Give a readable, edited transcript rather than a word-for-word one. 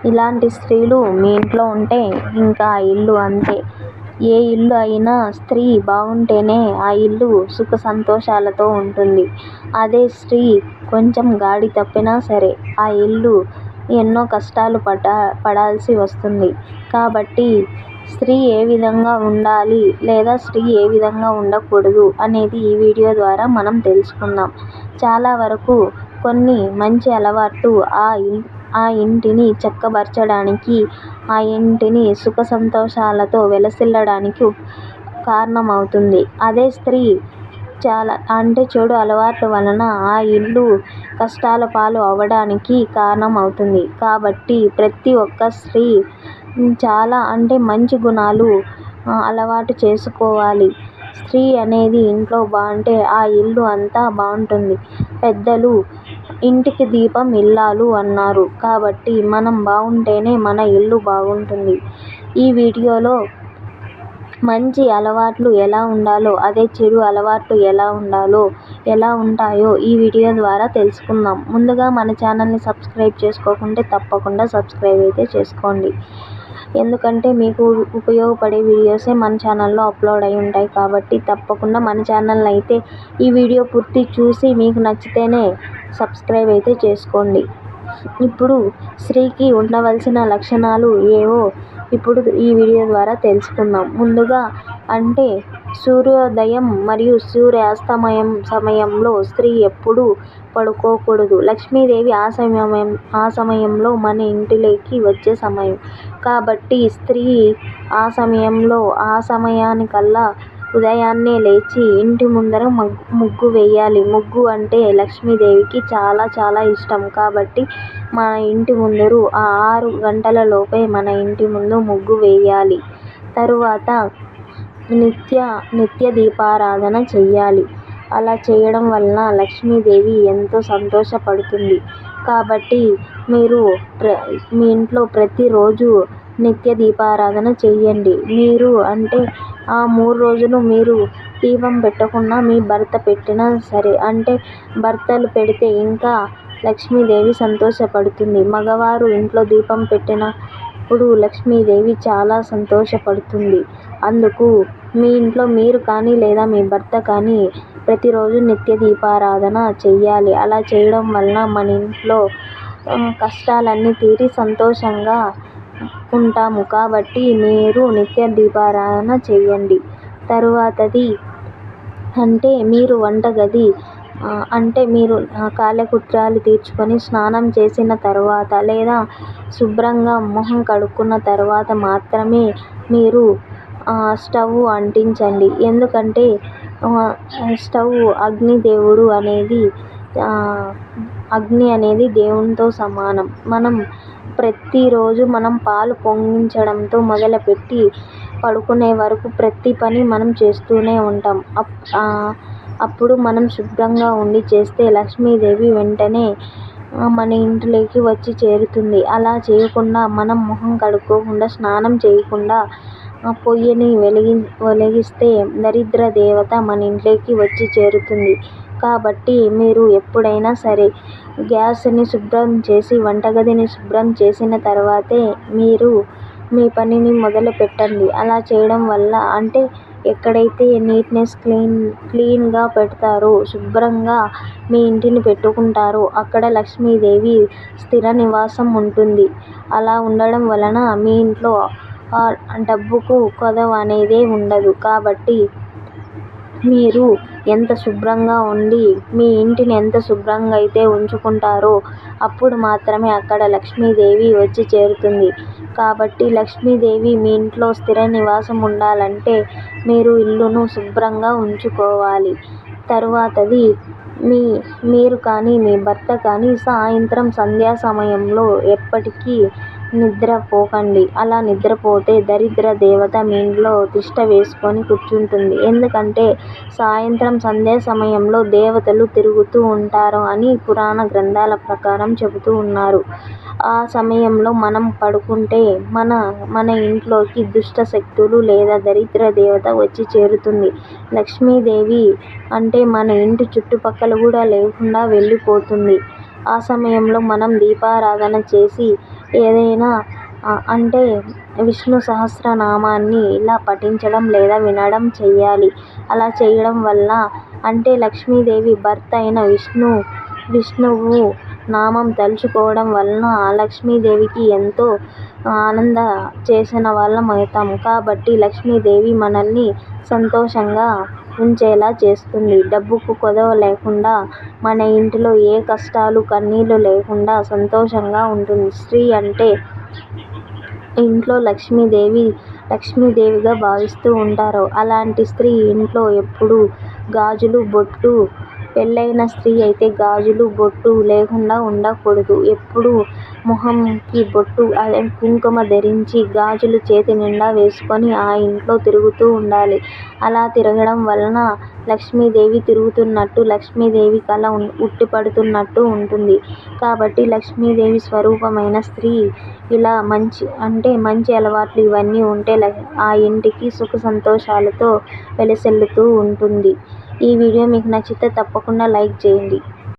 ఇలాంటి స్త్రీలు మీ ఇంట్లో ఉంటే ఇంకా ఆ ఇల్లు అంతే. ఏ ఇల్లు అయినా స్త్రీ బాగుంటేనే ఆ ఇల్లు సుఖ సంతోషాలతో ఉంటుంది. అదే స్త్రీ కొంచెం గాడి తప్పినా సరే ఆ ఇల్లు ఎన్నో కష్టాలు పడాల్సి వస్తుంది. కాబట్టి స్త్రీ ఏ విధంగా ఉండాలి లేదా స్త్రీ ఏ విధంగా ఉండకూడదు అనేది ఈ వీడియో ద్వారా మనం తెలుసుకుందాం. చాలా వరకు కొన్ని మంచి అలవాట్లు ఆ ఇంటిని చక్కబరచడానికి, ఆ ఇంటిని సుఖ సంతోషాలతో వెలసిల్లడానికి కారణమవుతుంది. అదే స్త్రీ చెడు అలవాట్ల వలన ఆ ఇల్లు కష్టాల పాలు అవ్వడానికి కారణం అవుతుంది. కాబట్టి ప్రతి ఒక్క స్త్రీ చాలా మంచి గుణాలు అలవాటు చేసుకోవాలి. స్త్రీ అనేది ఇంట్లో బాగుంటే ఆ ఇల్లు అంతా బాగుంటుంది. పెద్దలు ఇంటికి దీపం ఇల్లాలు అన్నారు. కాబట్టి మనం బాగుంటేనే మన ఇల్లు బాగుంటుంది. ఈ వీడియోలో మంచి అలవాట్లు ఎలా ఉండాలో, అదే చెడు అలవాట్లు ఎలా ఉంటాయో ఈ వీడియో ద్వారా తెలుసుకుందాం. ముందుగా మన ఛానల్ని సబ్స్క్రైబ్ చేసుకోకుంటే తప్పకుండా సబ్స్క్రైబ్ అయితే చేసుకోండి. ఎందుకంటే మీకు ఉపయోగపడే వీడియోసే మన ఛానల్లో అప్లోడ్ అయి ఉంటాయి. కాబట్టి తప్పకుండా మన ఛానల్ని అయితే ఈ వీడియో పూర్తి చూసి మీకు నచ్చితేనే సబ్స్క్రైబ్ అయితే చేసుకోండి. ఇప్పుడు స్త్రీకి ఉండవలసిన లక్షణాలు ఏవో ఇప్పుడు ఈ వీడియో ద్వారా తెలుసుకుందాం. ముందుగా సూర్యోదయం మరియు సూర్యాస్తమయం సమయంలో స్త్రీ ఎప్పుడూ పడుకోకూడదు. లక్ష్మీదేవి ఆ సమయంలో మన ఇంటిలోకి వచ్చే సమయం. కాబట్టి స్త్రీ ఆ సమయానికల్లా ఉదయాన్నే లేచి ఇంటి ముందర ముగ్గు వేయాలి. ముగ్గు అంటే లక్ష్మీదేవికి చాలా చాలా ఇష్టం. కాబట్టి మన ఇంటి ముందర 6 గంటల లోపే మన ఇంటి ముందు ముగ్గు వేయాలి. తరువాత నిత్య దీపారాధన చెయ్యాలి. అలా చేయడం వలన లక్ష్మీదేవి ఎంతో సంతోషపడుతుంది. కాబట్టి మీరు మీ ఇంట్లో ప్రతిరోజు నిత్య దీపారాధన చెయ్యండి. మీరు ఆ 3 రోజులు మీరు దీపం పెట్టకున్నా మీ భర్త పెట్టినా సరే, భర్తలు పెడితే ఇంకా లక్ష్మీదేవి సంతోషపడుతుంది. మగవారు ఇంట్లో దీపం పెట్టినప్పుడు లక్ష్మీదేవి చాలా సంతోషపడుతుంది. అందుకు మీ ఇంట్లో మీరు కానీ లేదా మీ భర్త కానీ ప్రతిరోజు నిత్య దీపారాధన చెయ్యాలి. అలా చేయడం వలన మన ఇంట్లో కష్టాలన్నీ తీరి సంతోషంగా ఉంటాము. కాబట్టి మీరు నిత్య దీపారాధన చెయ్యండి. తరువాతది మీరు వంటగది మీరు కాలకృత్యాలు తీర్చుకొని స్నానం చేసిన తర్వాత లేదా శుభ్రంగా మొహం కడుక్కున్న తర్వాత మాత్రమే మీరు స్టవ్ అంటించండి. ఎందుకంటే స్టవ్ అగ్ని అనేది దేవునితో సమానం. ప్రతిరోజు పాలు పొంగించడంతో మొదలుపెట్టి పడుకునే వరకు ప్రతి పని మనం చేస్తూనే ఉంటాం. అప్పుడు మనం శుభ్రంగా ఉండి చేస్తే లక్ష్మీదేవి వెంటనే మన ఇంట్లోకి వచ్చి చేరుతుంది. అలా చేయకుండా మనం మొహం కడుక్కోకుండా స్నానం చేయకుండా పొయ్యిని వెలిగిస్తే దరిద్ర దేవత మన ఇంట్లోకి వచ్చి చేరుతుంది. కాబట్టి మీరు ఎప్పుడైనా సరే గ్యాస్ని శుభ్రం చేసి వంటగదిని శుభ్రం చేసిన తర్వాతే మీరు మీ పనిని మొదలు పెట్టండి. అలా చేయడం వల్ల ఎక్కడైతే నీట్నెస్ క్లీన్గా పెడతారో, శుభ్రంగా మీ ఇంటిని పెట్టుకుంటారో అక్కడ లక్ష్మీదేవి స్థిర నివాసం ఉంటుంది. అలా ఉండడం వలన మీ ఇంట్లో డబ్బుకు కొదవ అనేదే ఉండదు. కాబట్టి మీరు ఎంత శుభ్రంగా ఉండి మీ ఇంటిని ఎంత శుభ్రంగా అయితే ఉంచుకుంటారో అప్పుడు మాత్రమే అక్కడ లక్ష్మీదేవి వచ్చి చేరుతుంది. కాబట్టి లక్ష్మీదేవి మీ ఇంట్లో స్థిర నివాసం ఉండాలంటే మీరు ఇల్లును శుభ్రంగా ఉంచుకోవాలి. తరువాతది మీరు కానీ మీ భర్త కానీ సాయంత్రం సంధ్యా సమయంలో ఎప్పటికీ నిద్రపోకండి. అలా నిద్రపోతే దరిద్ర దేవత మీ ఇంట్లో తిష్ట వేసుకొని కూర్చుంటుంది. ఎందుకంటే సాయంత్రం సంధ్యా సమయంలో దేవతలు తిరుగుతూ ఉంటారు అని పురాణ గ్రంథాల ప్రకారం చెబుతూ ఉన్నారు. ఆ సమయంలో మనం పడుకుంటే మన ఇంట్లోకి దుష్ట శక్తులు లేదా దరిద్ర దేవత వచ్చి చేరుతుంది. లక్ష్మీదేవి మన ఇంటి చుట్టుపక్కల కూడా లేకుండా వెళ్ళిపోతుంది. ఆ సమయంలో మనం దీపారాధన చేసి ఏదైనా అంటే విష్ణు సహస్రనామాన్ని ఇలా పఠించడం లేదా వినడం చెయ్యాలి. అలా చేయడం వల్ల అంటే లక్ష్మీదేవి భర్త అయిన విష్ణువు నామం తలుచుకోవడం వలన ఆ లక్ష్మీదేవికి ఎంతో ఆనంద చేసిన వాళ్ళం అవుతాం. కాబట్టి లక్ష్మీదేవి మనల్ని సంతోషంగా ఉంచేలా చేస్తుంది. డబ్బుకు కొదవ లేకుండా మన ఇంటిలో ఏ కష్టాలు కన్నీళ్లు లేకుండా సంతోషంగా ఉంటుంది. స్త్రీ అంటే ఇంట్లో లక్ష్మీదేవిగా భావిస్తూ ఉంటారు. అలాంటి స్త్రీ ఇంట్లో ఎప్పుడూ గాజులు బొట్టు పెళ్లైన స్త్రీ అయితే గాజులు బొట్టు లేకుండా ఉండకూడదు. ఎప్పుడూ మొహంకి బొట్టు కుంకుమ ధరించి గాజులు చేతి నిండా వేసుకొని ఆ ఇంట్లో తిరుగుతూ ఉండాలి. అలా తిరగడం వలన లక్ష్మీదేవి తిరుగుతున్నట్టు, లక్ష్మీదేవి కళ ఉట్టిపడుతున్నట్టు ఉంటుంది. కాబట్టి లక్ష్మీదేవి స్వరూపమైన స్త్రీ ఇలా మంచి అలవాట్లు ఇవన్నీ ఉంటే ఆ ఇంటికి సుఖ సంతోషాలతో వెలసిల్లుతూ ఉంటుంది. ఈ వీడియో మీకు నచ్చితే తప్పకుండా లైక్ చేయండి.